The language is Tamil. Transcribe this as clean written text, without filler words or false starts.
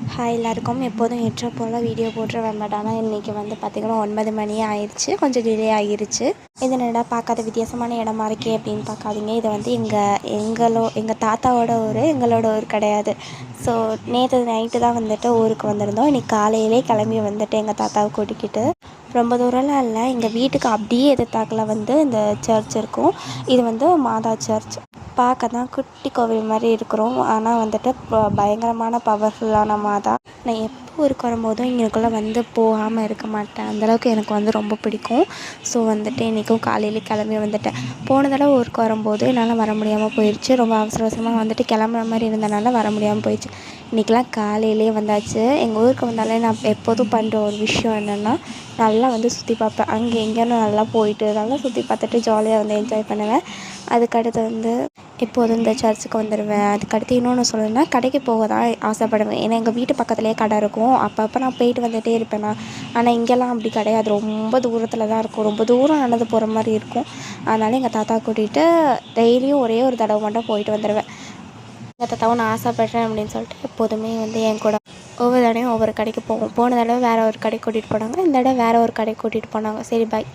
ஹாய் எல்லாருக்கும். எப்போதும் ஏற்ற போல் வீடியோ போட்டுருவேன். பட் ஆனால் இன்றைக்கி வந்து பார்த்திங்கன்னா 9 மணியே ஆயிடுச்சு. கொஞ்சம் டிலே ஆகிருச்சு. இது என்னடா பார்க்காத வித்தியாசமான இடமா இருக்கே அப்படின்னு பார்க்காதீங்க. இது வந்து எங்கள் தாத்தாவோட ஊர், எங்களோட ஊர் கிடையாது. ஸோ நேற்று நைட்டு தான் வந்துட்டு ஊருக்கு வந்திருந்தோம். இன்றைக்கி காலையிலே கிளம்பி வந்துட்டு எங்கள் தாத்தாவை கூட்டிக்கிட்டு ரொம்ப தூரம்லாம் இல்லை, எங்கள் வீட்டுக்கு அப்படியே எதிர்த்தாக்கில் வந்து இந்த சர்ச் இருக்கும். இது வந்து மாதா சர்ச். பார்க்க தான் குட்டி கோவில் மாதிரி இருக்கிறோம். ஆனால் வந்துட்டு பயங்கரமான பவர்ஃபுல்லான மாதா. நான் எப்போ ஊருக்கு வரும்போதும் இங்கேக்குள்ளே வந்து போகாமல் இருக்க மாட்டேன். அந்தளவுக்கு எனக்கு வந்து ரொம்ப பிடிக்கும். ஸோ வந்துட்டு இன்றைக்கும் காலையில் கிளம்பி வந்துட்டேன். போன தடவை ஊருக்கு வரும்போது என்னால் வர முடியாமல் போயிடுச்சு. ரொம்ப அவசர அவசரமாக வந்துட்டு கிளம்புற மாதிரி இருந்தனால வர முடியாமல் போயிடுச்சு. இன்றைக்கெலாம் காலையிலே வந்தாச்சு. எங்கள் ஊருக்கு வந்தாலே நான் எப்போதும் பண்ணுற ஒரு விஷயம் என்னென்னா, நல்லா வந்து சுற்றி பார்ப்பேன். அங்கே எங்கேன்னு நல்லா போயிட்டு நல்லா சுற்றி பார்த்துட்டு ஜாலியாக வந்து என்ஜாய் பண்ணுவேன். அதுக்கடுத்து வந்து எப்போதும் இந்த சர்ச்சுக்கு வந்துடுவேன். அதுக்கடுத்து இன்னொன்று சொல்லணுன்னா, கடைக்கு போக தான் ஆசைப்படுவேன். ஏன்னா எங்கள் வீட்டு பக்கத்துலேயே கடை இருக்கும். அப்பப்போ நான் போயிட்டு வந்துகிட்டே இருப்பேன். ஆனால் இங்கெல்லாம் அப்படி கிடையாது. ரொம்ப தூரத்தில் தான் இருக்கும். ரொம்ப தூரம் நடந்து போகிற மாதிரி இருக்கும். அதனால் எங்கள் தாத்தா கூட்டிகிட்டு டெய்லியும் ஒரே ஒரு தடவை மட்டும் போயிட்டு வந்துடுவேன். எங்கள் தாத்தாவும் நான் ஆசைப்பட்றேன் அப்படின்னு சொல்லிட்டு எப்போதுமே வந்து என் கூட ஒவ்வொரு தடவையும் ஒவ்வொரு கடைக்கு போவோம். போன தடவை வேறு ஒரு கடைக்கு கூட்டிகிட்டு போனாங்க. இந்த தடவை வேறு ஒரு கடைக்கு கூட்டிகிட்டு போனாங்க. சரி பாய்.